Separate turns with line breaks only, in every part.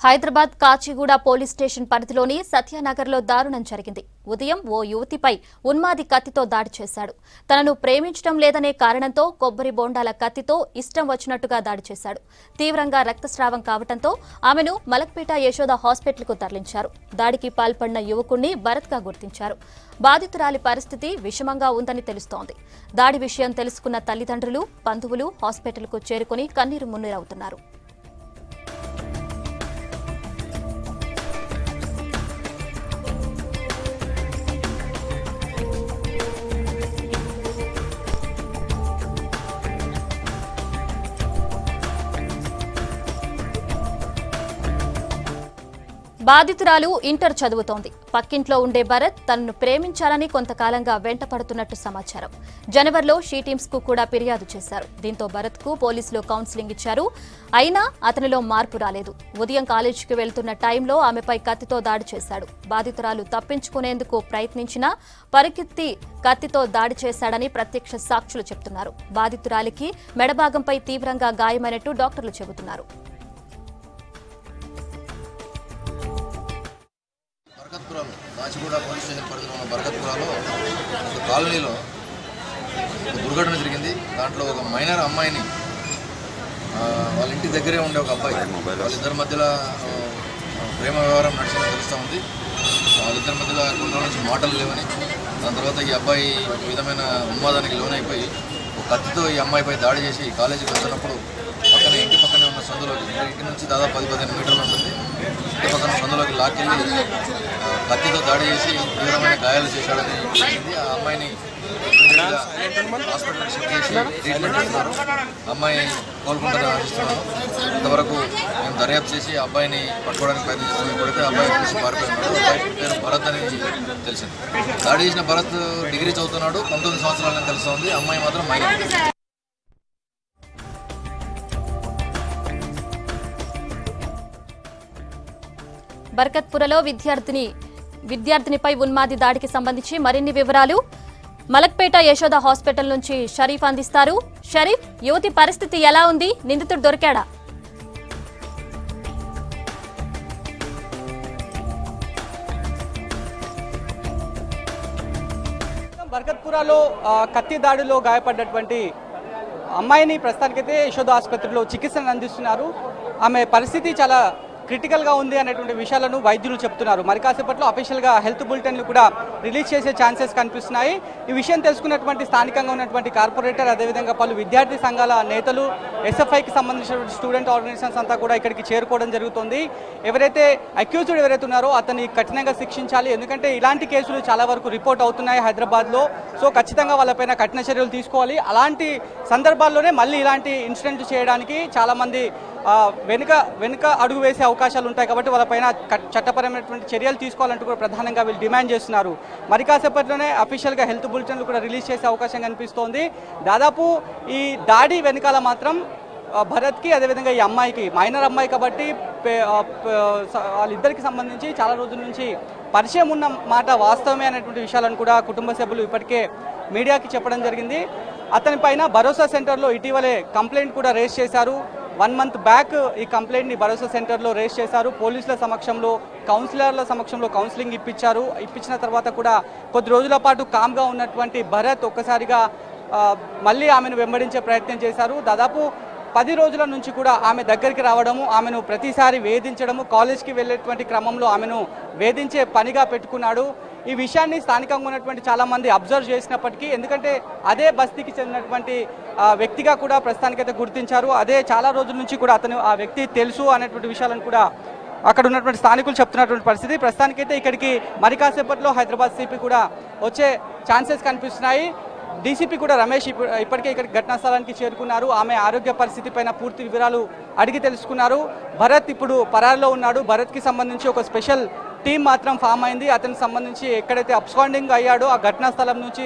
Hyderabad Kachiguda police station పరిధిలోని సత్యనగర్లో దారుణం జరిగింది. ఉదయం ఓ యువతిపై ఉన్మాది కత్తితో దాడి చేశాడు. తనను ప్రేమించడం లేదనే కారణంతో కొబ్బరి బోండాల కత్తితో ఇష్టం వచ్చినట్టుగా దాడి చేశాడు. తీవ్రంగా రక్తస్రావం కావడంతో ఆమెను మలక్పేట యశోద హాస్పిటల్కు తరలించారు. దాడికి పాల్పడిన యువకుణ్ణి భరత్గా గుర్తించారు. బాధితురాలి పరిస్థితి విషమంగా ఉందని తెలుస్తోంది. దాడి విషయం తెలుసుకున్న తల్లిదండ్రులు, బంధువులు హాస్పిటల్కు చేరుకుని కన్నీరు మున్నీరవుతున్నారు. బాధితురాలు ఇంటర్ చదువుతోంది. పక్కింట్లో ఉండే భరత్ తనను ప్రేమించాలని కొంతకాలంగా వెంటపడుతున్నట్టు సమాచారం. జనవరిలో షీ టీమ్స్ కు కూడా ఫిర్యాదు చేశారు. దీంతో భరత్ కు పోలీసులు కౌన్సిలింగ్ ఇచ్చారు. అయినా అతనిలో మార్పు రాలేదు. ఉదయం కాలేజీకి వెళ్తున్న టైంలో ఆమెపై కత్తితో దాడి చేశాడు. బాధితురాలు తప్పించుకునేందుకు ప్రయత్నించినా పరిగెత్తి కత్తితో దాడి చేశాడని ప్రత్యక్ష సాక్షులు చెబుతున్నారు. బాధితురాలికి మెడభాగంపై తీవ్రంగా గాయమైనట్టు డాక్టర్లు చెబుతున్నారు.
కాచిగూడ పోలీస్ స్టేషన్ పరిధిలో ఉన్న బర్కత్పురాలో ఒక కాలనీలో ఒక దుర్ఘటన జరిగింది. దాంట్లో ఒక మైనర్ అమ్మాయిని వాళ్ళ ఇంటి దగ్గరే ఉండే ఒక అబ్బాయి, వాళ్ళిద్దరి మధ్యలో ప్రేమ వ్యవహారం నడిచిందని తెలుస్తూ ఉంది. వాళ్ళిద్దరి మధ్యలో కొన్ని రోజుల నుంచి మాటలు లేవని, దాని తర్వాత ఈ అబ్బాయి ఒక విధమైన ఉన్మాదానికి లోనైపోయి ఒక కత్తితో ఈ అమ్మాయిపై దాడి చేసి కాలేజీకి వస్తున్నప్పుడు పక్కన ఇంటి పక్కనే ఉన్న సందులోకి, ఇంటి నుంచి దాదాపు 10-15 మీటర్లు ఉంటుంది, ఇంటి పక్కన సందులోకి లాక్కెళ్ళి కత్తితో దాడి చేసి తీవ్రమైన గాయాలు చేశాడని తెలిసింది. ఆ అమ్మాయిని హాస్పిటల్కి షిఫ్ట్ చేసి ట్రీట్మెంట్ చేస్తున్నారు. అమ్మాయి కోలుకుంటుందని ఆశిస్తున్నాను. ఇంతవరకు మేము దర్యాప్తు చేసి అబ్బాయిని పట్టుకోవడానికి ప్రయత్నిస్తున్నాం. ఇప్పుడైతే అబ్బాయి చూసి పారిపోయినాడు. అబ్బాయి పేరు భరత్ అని తెలిసింది. దాడి చేసిన భరత్ డిగ్రీ చదువుతున్నాడు, 19 సంవత్సరాలని తెలుస్తోంది. అమ్మాయి మాత్రం మైనర్.
బర్కత్పురలో విద్యార్థినిపై ఉన్మాది దాడికి సంబంధించి మరిన్ని వివరాలు మలక్పేట యశోద హాస్పిటల్ నుంచి షరీఫ్ అందిస్తారు. షరీఫ్, యువతి పరిస్థితి ఎలా ఉంది? నిందితుడు దొరికాడా?
బర్కత్పురలో కత్తి దాడిలో గాయపడ్డటువంటి అమ్మాయిని ప్రస్తుతానికైతే యశోద ఆసుపత్రిలో చికిత్సను అందిస్తున్నారు. ఆమె పరిస్థితి చాలా క్రిటికల్గా ఉంది అనేటువంటి విషయాలను వైద్యులు చెప్తున్నారు. మరి కాసేపట్లో అఫీషియల్గా హెల్త్ బులెటిన్లు కూడా రిలీజ్ చేసే ఛాన్సెస్ కనిపిస్తున్నాయి. ఈ విషయం తెలుసుకున్నటువంటి స్థానికంగా ఉన్నటువంటి కార్పొరేటర్, అదేవిధంగా పలు విద్యార్థి సంఘాల నేతలు, ఎస్ఎఫ్ఐకి సంబంధించినటువంటి స్టూడెంట్ ఆర్గనైజేషన్స్ అంతా కూడా ఇక్కడికి చేరుకోవడం జరుగుతుంది. ఎవరైతే అక్యూజ్డ్ ఎవరైతే ఉన్నారో అతన్ని కఠినంగా శిక్షించాలి. ఎందుకంటే ఇలాంటి కేసులు చాలా వరకు రిపోర్ట్ అవుతున్నాయి హైదరాబాద్లో. సో ఖచ్చితంగా వాళ్ళపైన కఠిన చర్యలు తీసుకోవాలి. అలాంటి మళ్ళీ ఇలాంటి ఇన్సిడెంట్ చేయడానికి చాలామంది వెనుక అడుగు వేసే అవకాశాలు ఉంటాయి. కాబట్టి వాళ్ళపైన చట్టపరమైనటువంటి చర్యలు తీసుకోవాలంటూ కూడా ప్రధానంగా వీళ్ళు డిమాండ్ చేస్తున్నారు. మరి కాసేపట్లోనే అఫీషియల్గా హెల్త్ బులెటిన్లు కూడా రిలీజ్ చేసే అవకాశం కనిపిస్తోంది. దాదాపు ఈ దాడి వెనకాల మాత్రం భరత్కి, అదేవిధంగా ఈ అమ్మాయికి, మైనర్ అమ్మాయి కాబట్టి వాళ్ళిద్దరికి సంబంధించి చాలా రోజుల నుంచి పరిచయం ఉన్న మాట వాస్తవమే అనేటువంటి విషయాలను కూడా కుటుంబ సభ్యులు ఇప్పటికే మీడియాకి చెప్పడం జరిగింది. అతని పైన భరోసా సెంటర్లో ఇటీవలే కంప్లైంట్ కూడా రేస్ చేశారు. 1 మంత్ బ్యాక్ ఈ కంప్లైంట్ని భరోసా సెంటర్లో రేస్ చేశారు. పోలీసుల సమక్షంలో, కౌన్సిలర్ల సమక్షంలో కౌన్సిలింగ్ ఇప్పించిన తర్వాత కూడా కొద్ది రోజుల పాటు కామ్గా ఉన్నటువంటి భరత్ ఒక్కసారిగా మళ్ళీ ఆమెను వెంబడించే ప్రయత్నం చేశారు. దాదాపు 10 రోజుల నుంచి కూడా ఆమె దగ్గరికి రావడము, ఆమెను ప్రతిసారి వేధించడము, కాలేజ్కి వెళ్ళేటువంటి క్రమంలో ఆమెను వేధించే పనిగా పెట్టుకున్నాడు. ఈ విషయాన్ని స్థానికంగా ఉన్నటువంటి చాలామంది అబ్జర్వ్ చేసినప్పటికీ, ఎందుకంటే అదే బస్తీకి చెందినటువంటి వ్యక్తిగా కూడా ప్రస్తుతానికైతే గుర్తించారు. అదే చాలా రోజుల నుంచి కూడా ఆ వ్యక్తి తెలుసు అనేటువంటి విషయాలను కూడా అక్కడ ఉన్నటువంటి స్థానికులు చెప్తున్నటువంటి పరిస్థితి. ప్రస్తుతానికైతే ఇక్కడికి మరి కాసేపట్లో హైదరాబాద్ సిపి కూడా వచ్చే ఛాన్సెస్ కనిపిస్తున్నాయి. డీసీపీ కూడా రమేష్ ఇప్పటికే ఇక్కడికి ఘటనా స్థలానికి చేరుకున్నారు. ఆమె ఆరోగ్య పరిస్థితి పైన పూర్తి వివరాలు అడిగి తెలుసుకున్నారు. భరత్ ఇప్పుడు పరారులో ఉన్నాడు. భరత్కి సంబంధించి ఒక స్పెషల్ టీం మాత్రం ఫామ్ అయింది. అతనికి సంబంధించి ఎక్కడైతే అబ్స్కాండింగ్ అయ్యాడో ఆ ఘటనా స్థలం నుంచి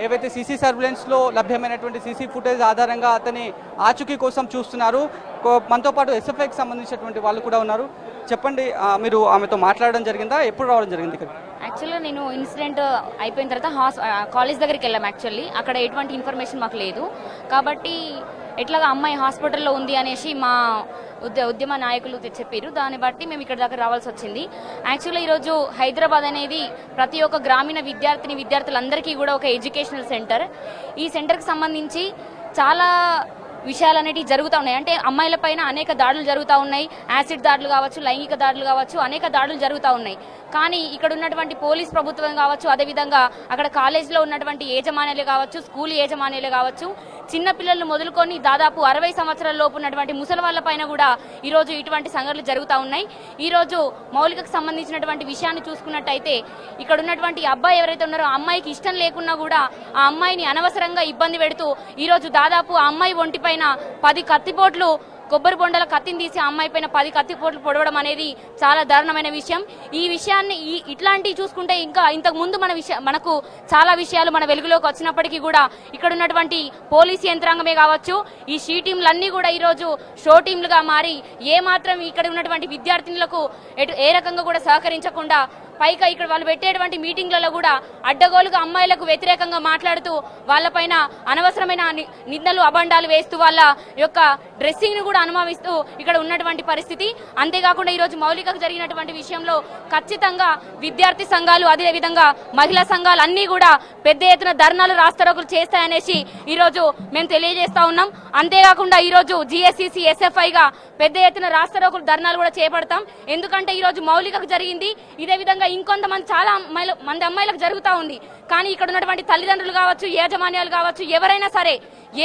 ఏవైతే సీసీ సర్వేలెన్స్లో లభ్యమైనటువంటి సీసీ ఫుటేజ్ ఆధారంగా అతని ఆచూకీ కోసం చూస్తున్నారు. మనతో పాటు ఎస్ఎఫ్ఐకి సంబంధించినటువంటి వాళ్ళు కూడా ఉన్నారు. చెప్పండి, మీరు ఆమెతో మాట్లాడడం జరిగిందా? ఎప్పుడు రావడం జరిగింది ఇక్కడ?
యాక్చువల్గా నేను ఇన్సిడెంట్ అయిపోయిన తర్వాత కాలేజ్ దగ్గరికి వెళ్ళాం. యాక్చువల్లీ అక్కడ ఎటువంటి ఇన్ఫర్మేషన్ మాకు లేదు. కాబట్టి ఎట్లాగా అమ్మాయి హాస్పిటల్లో ఉంది అనేసి మా ఉద్యమ నాయకులు చెప్పారు. దాన్ని బట్టి మేము ఇక్కడ దాకా రావాల్సి వచ్చింది. యాక్చువల్గా ఈరోజు హైదరాబాద్ అనేది ప్రతి ఒక్క గ్రామీణ విద్యార్థులందరికీ కూడా ఒక ఎడ్యుకేషనల్ సెంటర్. ఈ సెంటర్కి సంబంధించి చాలా విషయాలు అనేవి జరుగుతూ ఉన్నాయి. అంటే అమ్మాయిల పైన అనేక దాడులు జరుగుతూ ఉన్నాయి. యాసిడ్ దాడులు కావచ్చు, లైంగిక దాడులు కావచ్చు, అనేక దాడులు జరుగుతూ ఉన్నాయి. కానీ ఇక్కడ ఉన్నటువంటి పోలీస్ ప్రభుత్వం కావచ్చు, అదేవిధంగా అక్కడ కాలేజీలో ఉన్నటువంటి యాజమాన్యాలు కావచ్చు, స్కూల్ యాజమాన్యాలు కావచ్చు, చిన్నపిల్లలు మొదలుకొని దాదాపు 60 సంవత్సరాల లోపు ఉన్నటువంటి ముసలి వాళ్ళ పైన కూడా ఈరోజు ఇటువంటి సంఘటనలు జరుగుతూ ఉన్నాయి. ఈరోజు మౌలికకు సంబంధించినటువంటి విషయాన్ని చూసుకున్నట్టయితే ఇక్కడ ఉన్నటువంటి అబ్బాయి ఎవరైతే ఉన్నారో ఆ అమ్మాయికి ఇష్టం లేకున్నా కూడా ఆ అమ్మాయిని అనవసరంగా ఇబ్బంది పెడుతూ ఈరోజు దాదాపు ఆ అమ్మాయి ఒంటిపైన 10 కత్తిపోట్లు, కొబ్బరి బొండల కత్తిని తీసి ఆ అమ్మాయి పైన 10 కత్తిపోట్లు పొడవడం అనేది చాలా దారుణమైన విషయం. ఈ విషయాన్ని ఇట్లాంటివి చూసుకుంటే ఇంకా ఇంతకు ముందు మనకు చాలా విషయాలు మన వెలుగులోకి వచ్చినప్పటికీ కూడా ఇక్కడ ఉన్నటువంటి పోలీస్ యంత్రాంగమే కావచ్చు, ఈ షీ టీంలన్నీ కూడా ఈరోజు షో టీంలుగా మారి ఏమాత్రం ఇక్కడ ఉన్నటువంటి విద్యార్థినులకు ఏ రకంగా కూడా సహకరించకుండా పైగా ఇక్కడ వాళ్ళు పెట్టేటువంటి మీటింగ్లలో కూడా అడ్డగోలుగా అమ్మాయిలకు వ్యతిరేకంగా మాట్లాడుతూ వాళ్ళపైన అనవసరమైన నిందలు అబండాలు వేస్తూ వాళ్ళ యొక్క డ్రెస్సింగ్ ను కూడా అనుమతిస్తూ ఇక్కడ ఉన్నటువంటి పరిస్థితి. అంతేకాకుండా ఈరోజు మౌలికకు జరిగినటువంటి విషయంలో ఖచ్చితంగా విద్యార్థి సంఘాలు అదేవిధంగా మహిళా సంఘాలు అన్ని కూడా పెద్ద ఎత్తున ధర్నాలు రాస్తారోకులు చేస్తాయనేసి ఈరోజు మేము తెలియజేస్తా ఉన్నాం. అంతేకాకుండా ఈరోజు GSCC SFIగా పెద్ద ఎత్తున రాస్తారోకులు ధర్నాలు కూడా చేపడతాం. ఎందుకంటే ఈరోజు మౌలికకు జరిగింది, ఇదే విధంగా ఇంకొంతమంది చాలా మంది అమ్మాయిలకు జరుగుతూ ఉంది. కానీ ఇక్కడ ఉన్నటువంటి తల్లిదండ్రులు కావచ్చు, యాజమాన్యాలు కావచ్చు, ఎవరైనా సరే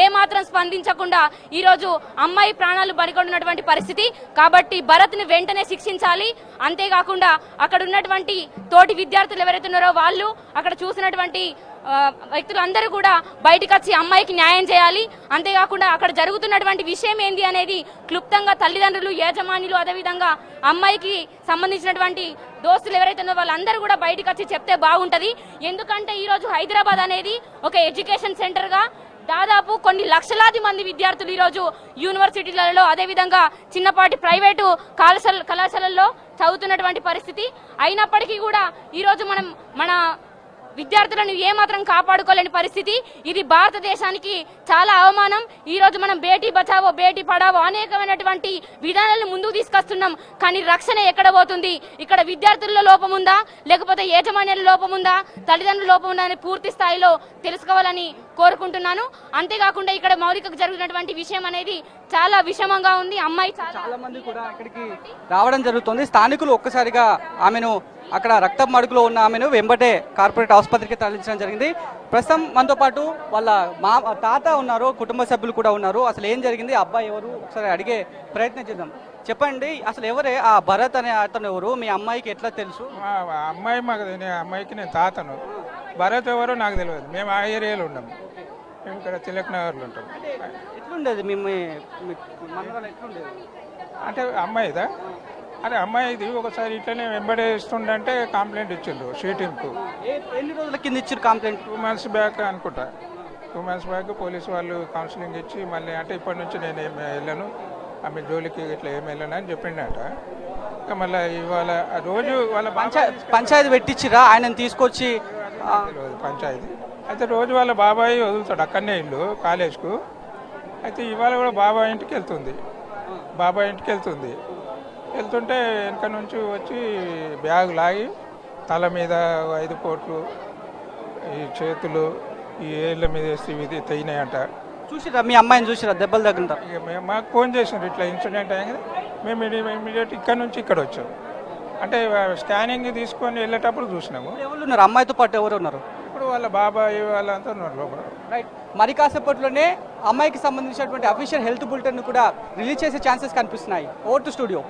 ఏ మాత్రం స్పందించకుండా ఈరోజు అమ్మాయి ప్రాణాలు బలికొన్నటువంటి పరిస్థితి. కాబట్టి భరత్ని వెంటనే శిక్షించాలి. అంతేకాకుండా అక్కడ ఉన్నటువంటి తోటి విద్యార్థులు ఎవరైతే ఉన్నారో వాళ్ళు, అక్కడ చూసినటువంటి వ్యక్తులందరూ కూడా బయటకు వచ్చి అమ్మాయికి న్యాయం చేయాలి. అంతేకాకుండా అక్కడ జరుగుతున్నటువంటి విషయం ఏంది అనేది క్లుప్తంగా తల్లిదండ్రులు, యాజమాన్యులు, అదేవిధంగా అమ్మాయికి సంబంధించినటువంటి దోస్తులు ఎవరైతే ఉన్నారో వాళ్ళందరూ కూడా బయటకు వచ్చి చెప్తే బాగుంటది. ఎందుకంటే ఈరోజు హైదరాబాద్ అనేది ఒక ఎడ్యుకేషన్ సెంటర్ గా దాదాపు కొన్ని లక్షలాది మంది విద్యార్థులు ఈరోజు యూనివర్సిటీలలో అదేవిధంగా చిన్నపాటి ప్రైవేటు కళాశాలల్లో చదువుతున్నటువంటి పరిస్థితి. అయినప్పటికీ కూడా ఈరోజు మన విద్యార్థులను ఏమాత్రం కాపాడుకోలేని పరిస్థితి. ఇది భారతదేశానికి చాలా అవమానం. ఈ రోజు మనం బేటీ బచావో బేటీ పడావో అనేకమైనటువంటి విధానాలను ముందుకు తీసుకొస్తున్నాం. కానీ రక్షణ ఎక్కడ పోతుంది? ఇక్కడ విద్యార్థుల్లో లోపం ఉందా, లేకపోతే యాజమాన్యాల లోపం ఉందా, తల్లిదండ్రుల లోపం ఉందా అని పూర్తి స్థాయిలో తెలుసుకోవాలని కోరుకుంటున్నాను. అంతేకాకుండా ఇక్కడ మౌలికకు జరుగుతున్నటువంటి విషయం అనేది చాలా విషమంగా ఉంది. అమ్మాయి
చాలా మంది కూడా ఇక్కడికి రావడం జరుగుతుంది. స్థానికులు ఒక్కసారిగా ఆమెను అక్కడ రక్తం మడుగులో ఉన్న ఆమెను వెంబటే కార్పొరేట్ ఆసుపత్రికి తరలించడం జరిగింది. ప్రస్తుతం మనతో పాటు వాళ్ళ తాత ఉన్నారు, కుటుంబ సభ్యులు కూడా ఉన్నారు. అసలు ఏం జరిగింది, అబ్బాయి ఎవరు ఒకసారి అడిగే ప్రయత్నం చేద్దాం. చెప్పండి, అసలు ఎవరే ఆ భరత్ అనే అతను ఎవరు? మీ అమ్మాయికి ఎట్లా తెలుసు?
అమ్మాయి అమ్మాయికి నేను తాతను. భరత్ ఎవరో నాకు తెలియదు. మేము ఆ ఏరియాలో ఉన్నాము. మేము ఇక్కడ తిలక్ నగర్లో ఉంటాం.
ఎట్లుండేది మనవరాలు ఎట్లుండేది?
అంటే అమ్మాయిదా? అరే అమ్మాయిది ఒకసారి ఇట్లనే వెంబడేస్తుండంటే కంప్లైంట్ ఇచ్చిండ్రు షీటింగ్కు.
ఎన్ని రోజుల కింద ఇచ్చారు కంప్లైంట్?
2 months బ్యాక్ అనుకుంటా. 2 months బ్యాక్ పోలీసు వాళ్ళు కౌన్సిలింగ్ ఇచ్చి మళ్ళీ అంటే ఇప్పటి నుంచి నేను ఏమి వెళ్ళను, ఆమె జోలికి ఇట్లా ఏమి వెళ్ళను అని చెప్పిండట. ఇంకా మళ్ళీ ఇవాళ రోజు వాళ్ళ
పంచాయతీ పెట్టించిరా ఆయనను తీసుకొచ్చి?
తెలియదు పంచాయతీ. అయితే రోజు వాళ్ళ బాబాయ్ వదులుతాడు అక్కడనే ఇల్లు కాలేజ్కు. అయితే ఇవాళ కూడా బాబాయ్ ఇంటికి వెళ్తుంది. వెళ్తుంటే వెనక నుంచి వచ్చి బ్యాగ్ లాగి తల మీద 5 పోట్లు, ఈ చేతులు, ఈ ఏళ్ళ మీద వేసి ఇది తెగినాయంట.
చూసిరా మీ అమ్మాయిని? చూసిరా దెబ్బలు తగ్గుంటారు?
ఇక మాకు ఫోన్ చేసిండ్రు ఇట్లా ఇన్సిడెంట్ అయ్యింది. మేము ఇమీడియట్ ఇక్కడ నుంచి ఇక్కడ వచ్చాము. అంటే స్కానింగ్ తీసుకొని వెళ్ళేటప్పుడు చూసినాము.
ఎవరు ఉన్నారు అమ్మాయితో పాటు? ఎవరు ఉన్నారు?
ఇప్పుడు వాళ్ళ బాబాయ్ వాళ్ళంతా ఉన్నారు లోపల.
రైట్. మరి కాసేపట్లోనే అమ్మాయికి సంబంధించినటువంటి అఫీషియల్ హెల్త్ బులెటిన్ కూడా రిలీజ్ చేసే ఛాన్సెస్ కనిపిస్తున్నాయి. Over to studio.